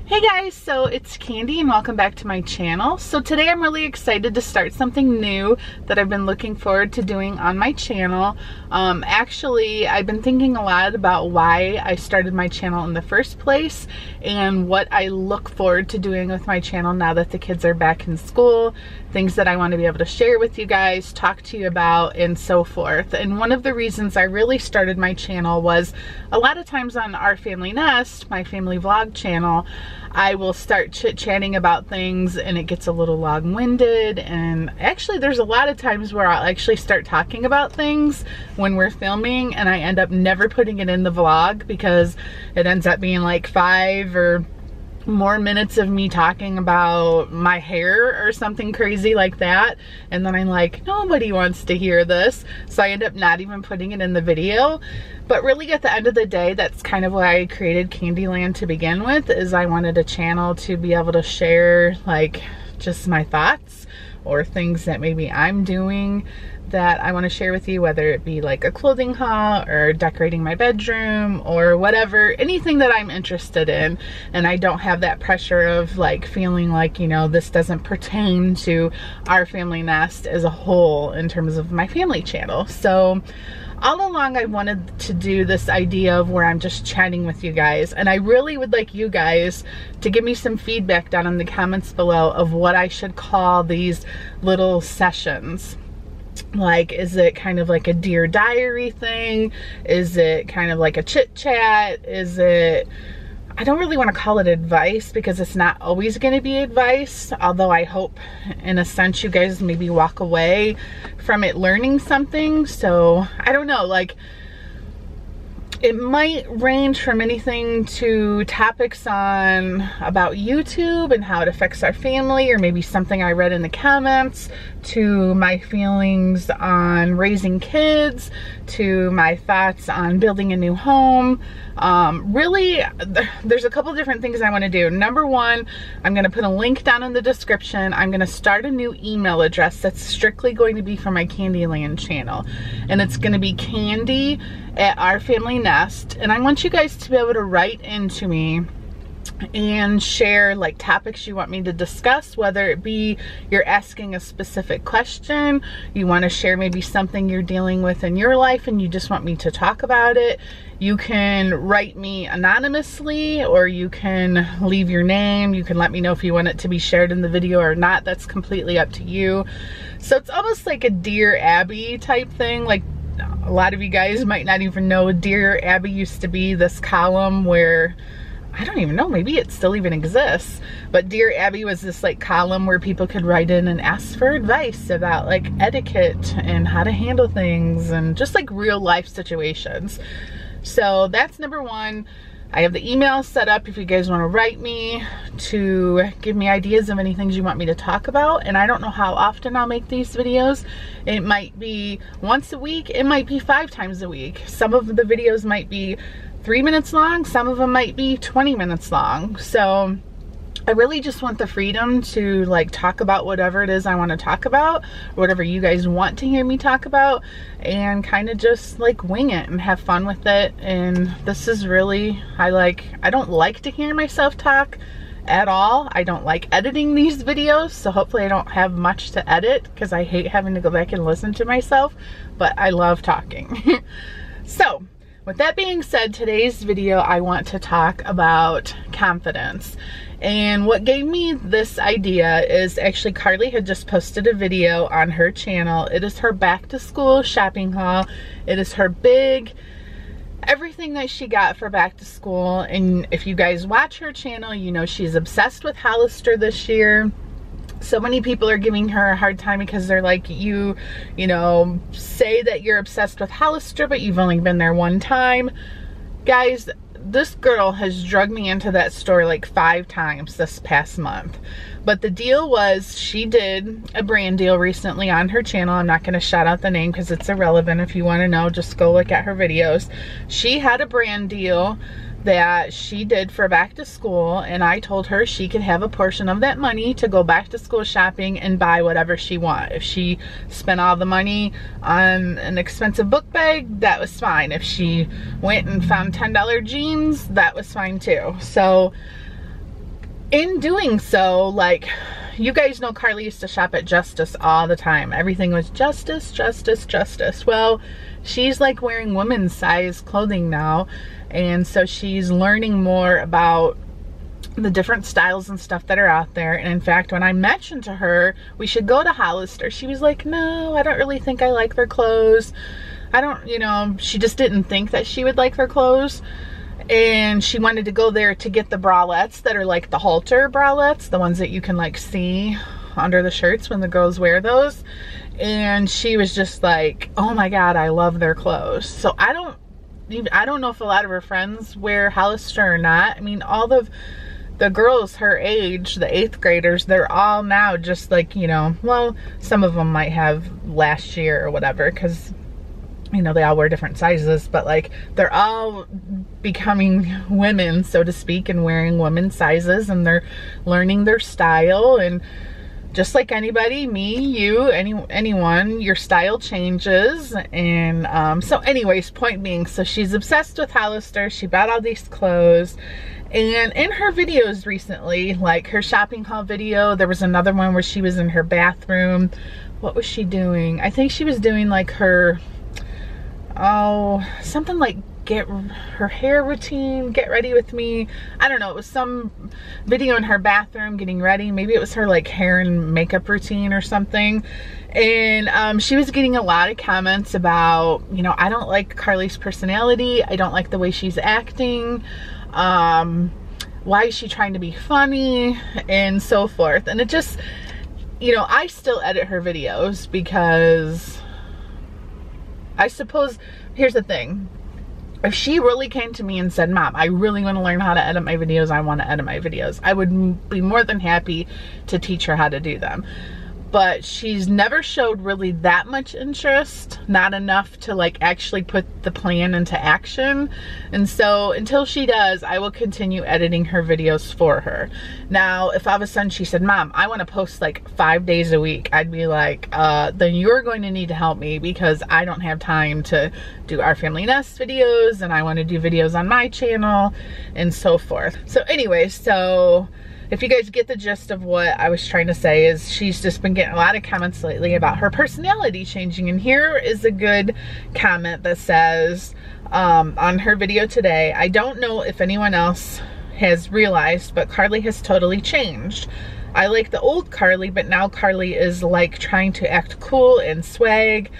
Hey guys, so it's Candy and welcome back to my channel. So today I'm really excited to start something new that I've been looking forward to doing on my channel. Actually, I've been thinking a lot about why I started my channel in the first place and what I look forward to doing with my channel now that the kids are back in school, things that I want to be able to share with you guys, talk to you about, and so forth. And one of the reasons I really started my channel was a lot of times on Our Family Nest, my family vlog channel, I will start chit-chatting about things and it gets a little long-winded, and actually there's a lot of times where I'll actually start talking about things when we're filming and I end up never putting it in the vlog because it ends up being like 5 or more minutes of me talking about my hair or something crazy like that, and then I'm like, nobody wants to hear this, so I end up not even putting it in the video. But really at the end of the day, that's kind of why I created Candyland to begin with, is I wanted a channel to be able to share like just my thoughts or things that maybe I'm doing that I want to share with you, whether it be like a clothing haul or decorating my bedroom or whatever, anything that I'm interested in. And I don't have that pressure of like feeling like, you know, this doesn't pertain to Our Family Nest as a whole in terms of my family channel. So all along I wanted to do this idea of where I'm just chatting with you guys, and I really would like you guys to give me some feedback down in the comments below of what I should call these little sessions. Like, is it kind of like a Dear Diary thing? Is it kind of like a chit chat? Is it, I don't really want to call it advice because it's not always going to be advice, although I hope in a sense you guys maybe walk away from it learning something. So I don't know, like it might range from anything to topics on about YouTube and how it affects our family, or maybe something I read in the comments, to my feelings on raising kids, to my thoughts on building a new home. Really, there's a couple different things I want to do. Number one, I'm going to put a link down in the description. I'm going to start a new email address that's strictly going to be for my Candyland channel, and it's going to be Candy at Our Family Nest. And I want you guys to be able to write into me and share like topics you want me to discuss, whether it be you're asking a specific question, you want to share maybe something you're dealing with in your life and you just want me to talk about it. You can write me anonymously, or you can leave your name. You can let me know if you want it to be shared in the video or not. That's completely up to you. So it's almost like a Dear Abby type thing. Like, a lot of you guys might not even know, Dear Abby used to be this column where, I don't even know, maybe it still even exists, but Dear Abby was this like column where people could write in and ask for advice about like etiquette and how to handle things and just like real life situations. So that's number one. I have the email set up if you guys want to write me to give me ideas of any things you want me to talk about. And I don't know how often I'll make these videos. It might be once a week. It might be 5 times a week. Some of the videos might be 3 minutes long. Some of them might be 20 minutes long. So I really just want the freedom to like talk about whatever it is I want to talk about, whatever you guys want to hear me talk about, and kind of just like wing it and have fun with it. And this is really, I don't like to hear myself talk at all. I don't like editing these videos, so hopefully I don't have much to edit because I hate having to go back and listen to myself, but I love talking. So with that being said, today's video I want to talk about confidence. And what gave me this idea is actually Carly had just posted a video on her channel. It is her back to school shopping haul. It is her big everything that she got for back to school. And if you guys watch her channel, you know she's obsessed with Hollister this year. So many people are giving her a hard time because they're like, you know, say that you're obsessed with Hollister, but you've only been there one time. Guys, this girl has drugged me into that store like 5 times this past month. But the deal was, she did a brand deal recently on her channel. I'm not going to shout out the name because it's irrelevant. If you want to know, just go look at her videos. She had a brand deal that she did for back to school, and I told her she could have a portion of that money to go back to school shopping and buy whatever she want. If she spent all the money on an expensive book bag, that was fine. If she went and found $10 jeans, that was fine too. So in doing so, like, you guys know Carly used to shop at Justice all the time. Everything was Justice, Justice, Justice. Well, she's like wearing women's size clothing now. And so she's learning more about the different styles and stuff that are out there. And in fact, when I mentioned to her we should go to Hollister, she was like, no, I don't really think I like their clothes. I don't, you know, she just didn't think that she would like their clothes. And she wanted to go there to get the bralettes that are like the halter bralettes, the ones that you can like see under the shirts when the girls wear those. And she was just like, oh my God, I love their clothes. So I don't know if a lot of her friends wear Hollister or not. I mean, all of the girls her age, the 8th graders, they're all now just like, you know, well, some of them might have last year or whatever, because, you know, they all wear different sizes, but like they're all becoming women, so to speak, and wearing women's sizes, and they're learning their style. And just like anybody, me, you, anyone, your style changes. And so anyways, point being, so she's obsessed with Hollister. She bought all these clothes. And in her videos recently, like her shopping haul video, there was another one where she was in her bathroom. What was she doing? I think she was doing like her, something like get her hair routine, get ready with me. I don't know, it was some video in her bathroom getting ready. Maybe it was her like hair and makeup routine or something. And she was getting a lot of comments about, you know, I don't like Carly's personality. I don't like the way she's acting. Why is she trying to be funny, and so forth. And it just, you know, I still edit her videos because I suppose, here's the thing. If she really came to me and said, Mom, I really want to learn how to edit my videos, I want to edit my videos, I would be more than happy to teach her how to do them. But she's never showed really that much interest, not enough to like actually put the plan into action. And so until she does, I will continue editing her videos for her. Now, if all of a sudden she said, Mom, I want to post like 5 days a week, I'd be like, then you're going to need to help me, because I don't have time to do our family nest videos, and I want to do videos on my channel and so forth. So anyway, so if you guys get the gist of what I was trying to say, is she's just been getting a lot of comments lately about her personality changing. And here is a good comment that says, on her video today, I don't know if anyone else has realized, but Carly has totally changed. I like the old Carly, but now Carly is like trying to act cool and swag,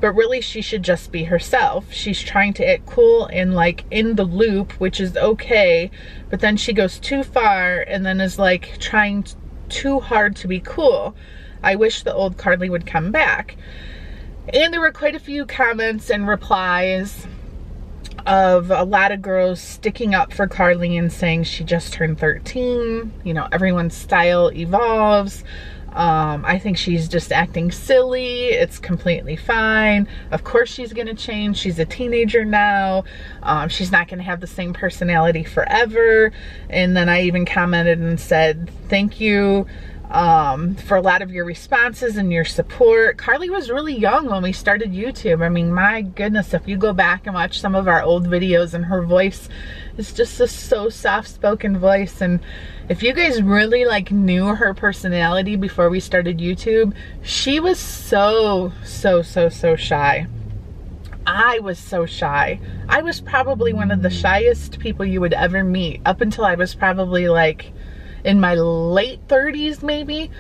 but really she should just be herself. She's trying to act cool and like in the loop, which is okay, but then she goes too far and then is like trying too hard to be cool. I wish the old Carly would come back. And there were quite a few comments and replies of a lot of girls sticking up for Carly and saying she just turned 13. You know, everyone's style evolves. I think she's just acting silly. It's completely fine. Of course she's gonna change. She's a teenager now. She's not gonna have the same personality forever. And then I even commented and said, thank you for a lot of your responses and your support. Carly was really young when we started YouTube. I mean, my goodness, if you go back and watch some of our old videos, and her voice is just a so soft-spoken voice. And if you guys really like knew her personality before we started YouTube, she was so shy. I was so shy. I was probably one of the shyest people you would ever meet, up until I was probably like in my late 30s maybe.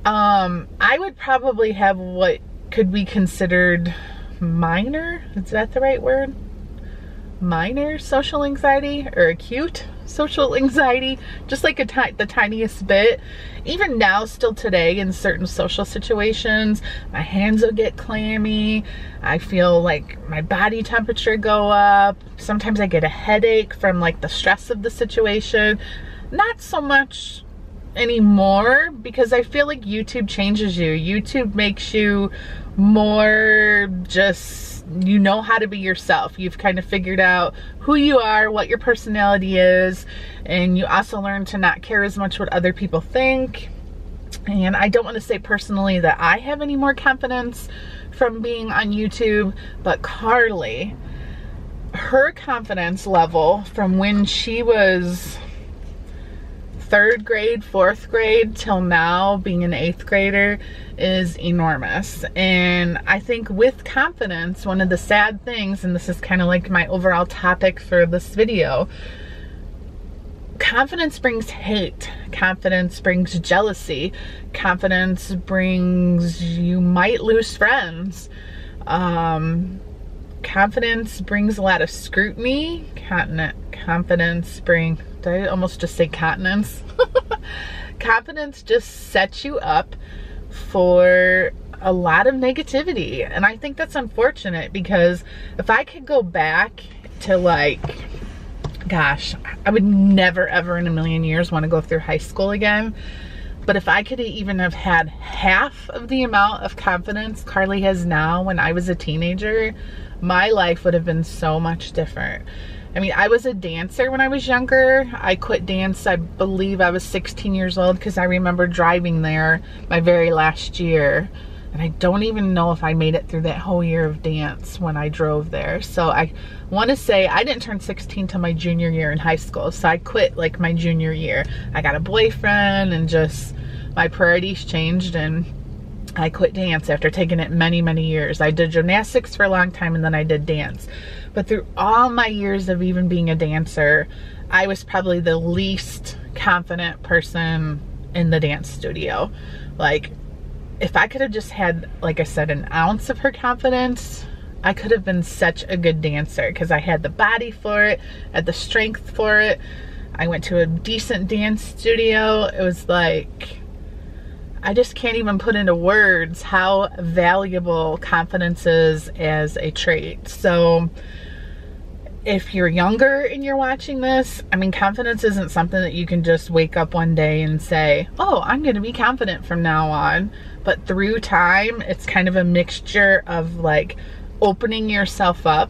I would probably have what could be considered minor, is that the right word? Minor social anxiety, or acute social anxiety, just like the tiniest bit. Even now, still today, in certain social situations, my hands will get clammy. I feel like my body temperature go up. Sometimes I get a headache from like the stress of the situation. Not so much anymore, because I feel like YouTube changes you. YouTube makes you more just, you know how to be yourself. You've kind of figured out who you are, what your personality is, and you also learn to not care as much what other people think. And I don't want to say personally that I have any more confidence from being on YouTube, but Carly, her confidence level from when she was 3rd grade, 4th grade till now, being an 8th grader is enormous. And I think with confidence, one of the sad things, and this is kind of like my overall topic for this video, confidence brings hate, confidence brings jealousy, confidence brings, you might lose friends. Confidence brings a lot of scrutiny. Confidence brings, did I almost just say continence? Confidence just sets you up for a lot of negativity. And I think that's unfortunate, because if I could go back to, like, gosh, I would never ever in a million years want to go through high school again. But if I could even have had half of the amount of confidence Carly has now when I was a teenager, my life would have been so much different. I mean, I was a dancer when I was younger. I quit dance, I believe I was 16 years old, because I remember driving there my very last year. And I don't even know if I made it through that whole year of dance when I drove there. So I want to say I didn't turn 16 till my junior year in high school. So I quit like my junior year. I got a boyfriend and just my priorities changed, and I quit dance after taking it many, many years. I did gymnastics for a long time, and then I did dance. But through all my years of even being a dancer, I was probably the least confident person in the dance studio. Like, if I could have just had, like I said, an ounce of her confidence, I could have been such a good dancer, because I had the body for it, I had the strength for it. I went to a decent dance studio. It was like, I just can't even put into words how valuable confidence is as a trait. So if you're younger and you're watching this, I mean, confidence isn't something that you can just wake up one day and say, oh, I'm going to be confident from now on. But through time, it's kind of a mixture of like opening yourself up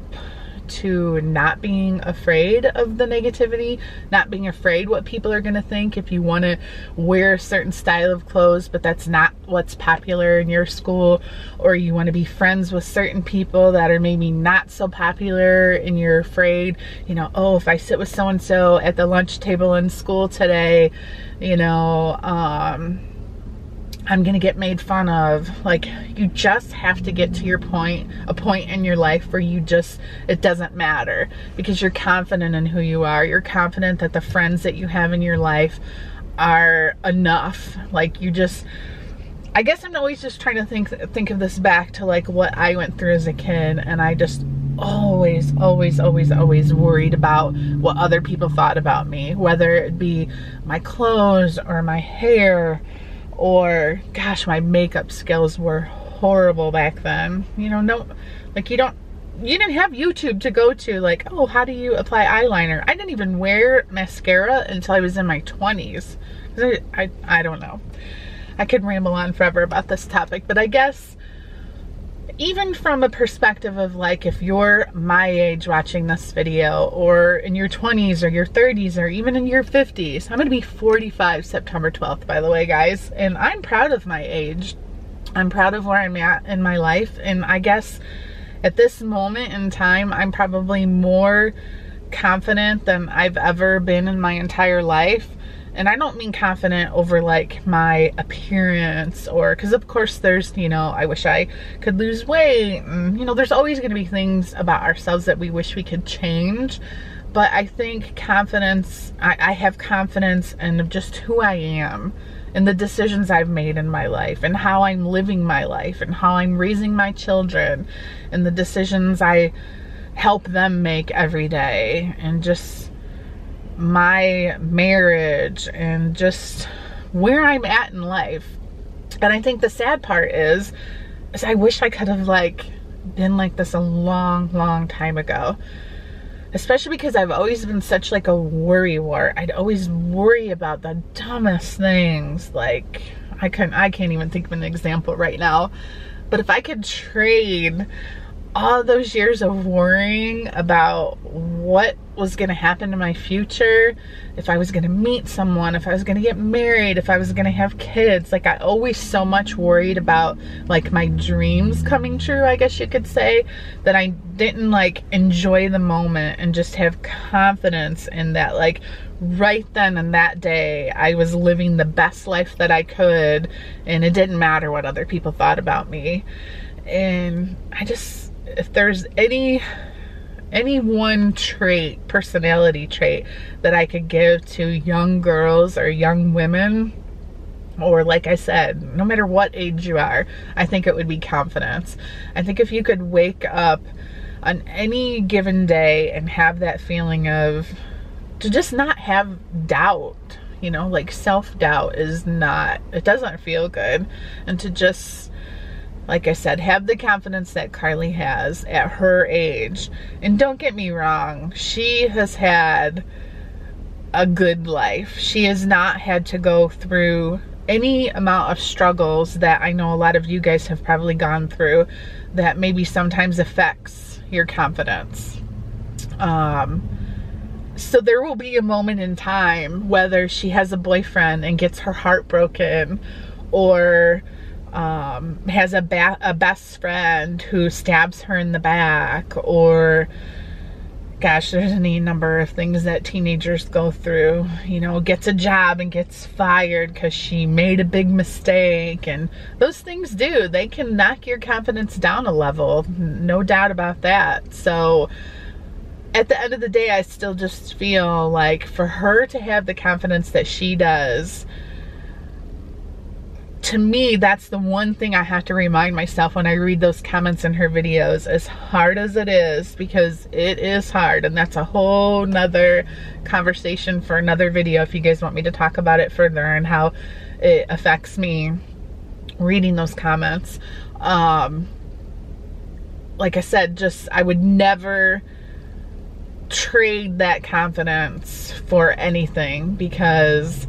to not being afraid of the negativity, not being afraid what people are going to think if you want to wear a certain style of clothes, but that's not what's popular in your school, or you want to be friends with certain people that are maybe not so popular, and you're afraid, you know, oh, if I sit with so-and-so at the lunch table in school today, you know, I'm gonna get made fun of. Like, you just have to get to your point, a point in your life where you just, it doesn't matter, because you're confident in who you are. You're confident that the friends that you have in your life are enough. Like, you just, I guess I'm always just trying to think of this back to like what I went through as a kid, and I just always worried about what other people thought about me, whether it be my clothes or my hair, or gosh, my makeup skills were horrible back then. You know, no, like you didn't have YouTube to go to, like, oh, how do you apply eyeliner? I didn't even wear mascara until I was in my 20s. I don't know. I could ramble on forever about this topic, but I guess even from a perspective of like, if you're my age watching this video, or in your 20s or your 30s, or even in your 50s, I'm gonna be 45 September 12th, by the way, guys, and I'm proud of my age. I'm proud of where I'm at in my life, and I guess at this moment in time, I'm probably more confident than I've ever been in my entire life. And I don't mean confident over like my appearance, or, because of course there's, you know, I wish I could lose weight, and, you know, there's always going to be things about ourselves that we wish we could change. But I think confidence, I have confidence in just who I am, and the decisions I've made in my life, and how I'm living my life, and how I'm raising my children, and the decisions I help them make every day, and just my marriage, and just where I'm at in life. And I think the sad part is I wish I could have like been like this a long time ago. Especially because I've always been such like a worrywart. I'd always worry about the dumbest things. Like, I can't even think of an example right now. But if I could trade all those years of worrying about what was going to happen to my future, if I was going to meet someone, if I was going to get married, if I was going to have kids, like, I always so much worried about like my dreams coming true, I guess you could say, that I didn't like enjoy the moment and just have confidence in that like right then and that day I was living the best life that I could, and it didn't matter what other people thought about me. And I just, if there's any one trait, personality trait that I could give to young girls or young women, or like I said, no matter what age you are, I think it would be confidence. I think if you could wake up on any given day and have that feeling of, to just not have doubt, you know, like self-doubt is not, it doesn't feel good. And to just, like I said, have the confidence that Carly has at her age. And don't get me wrong, she has had a good life. She has not had to go through any amount of struggles that I know a lot of you guys have probably gone through that maybe sometimes affects your confidence. So there will be a moment in time, whether she has a boyfriend and gets her heart broken, or has a best friend who stabs her in the back, or gosh, there's any number of things that teenagers go through, you know, gets a job and gets fired because she made a big mistake. And those things they can knock your confidence down a level, no doubt about that. So at the end of the day, I still just feel like for her to have the confidence that she does, to me, that's the one thing I have to remind myself when I read those comments in her videos, as hard as it is, because it is hard. And that's a whole nother conversation for another video if you guys want me to talk about it further and how it affects me reading those comments. Like I said, just, I would never trade that confidence for anything, because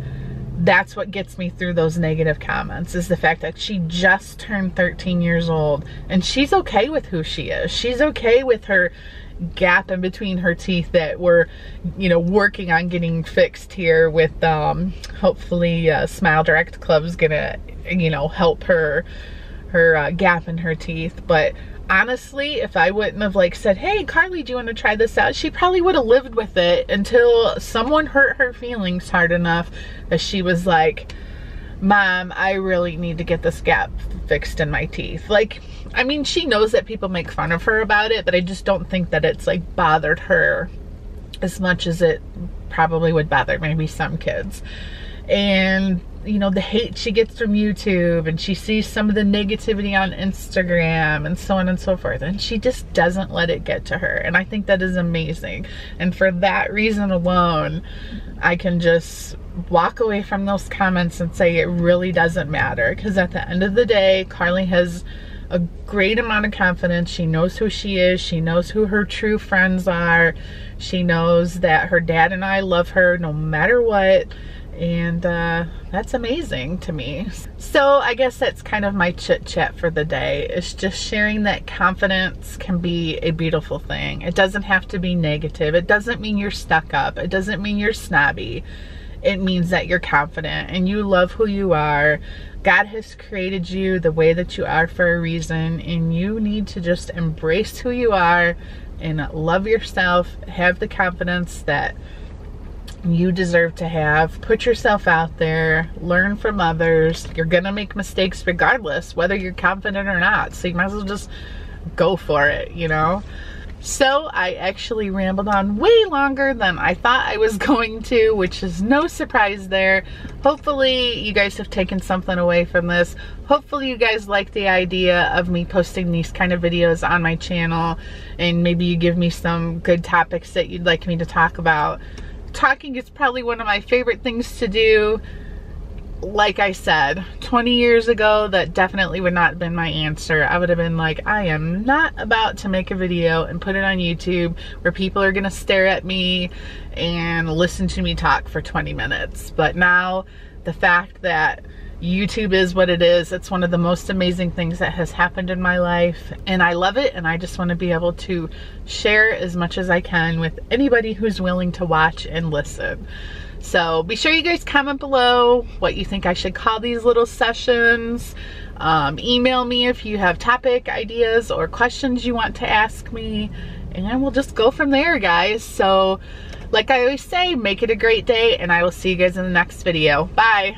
that's what gets me through those negative comments, is the fact that she just turned 13 years old and she's okay with who she is. She's okay with her gap in between her teeth that we're, you know, working on getting fixed here with hopefully Smile Direct Club's gonna, you know, help her gap in her teeth. But honestly, if I wouldn't have like said, hey Carly, do you want to try this out, she probably would have lived with it until someone hurt her feelings hard enough that she was like, Mom, I really need to get this gap fixed in my teeth. Like, I mean, she knows that people make fun of her about it, but I just don't think that it's like bothered her as much as it probably would bother maybe some kids. And you know, the hate she gets from YouTube, and she sees some of the negativity on Instagram and so on and so forth, and she just doesn't let it get to her. And I think that is amazing. And for that reason alone, I can just walk away from those comments and say it really doesn't matter, because at the end of the day, Carly has a great amount of confidence. She knows who she is. She knows who her true friends are. She knows that her dad and I love her no matter what. And that's amazing to me. So I guess that's kind of my chit chat for the day. It's just sharing that confidence can be a beautiful thing. It doesn't have to be negative. It doesn't mean you're stuck up. It doesn't mean you're snobby. It means that you're confident and you love who you are. God has created you the way that you are for a reason, and you need to just embrace who you are and love yourself. Have the confidence that you deserve to have. Put yourself out there, learn from others. You're gonna make mistakes regardless, whether you're confident or not, so you might as well just go for it, you know? So I actually rambled on way longer than I thought I was going to, which is no surprise there. Hopefully you guys have taken something away from this. Hopefully you guys like the idea of me posting these kind of videos on my channel, and maybe you give me some good topics that you'd like me to talk about. Talking is probably one of my favorite things to do. Like I said, 20 years ago, that definitely would not have been my answer. I would have been like, I am not about to make a video and put it on YouTube where people are gonna stare at me and listen to me talk for 20 minutes. But now, the fact that YouTube is what it is, it's one of the most amazing things that has happened in my life, and I love it, and I just want to be able to share as much as I can with anybody who's willing to watch and listen. So be sure you guys comment below what you think I should call these little sessions. Email me if you have topic ideas or questions you want to ask me, and we'll just go from there, guys. So like I always say, make it a great day, and I will see you guys in the next video. Bye.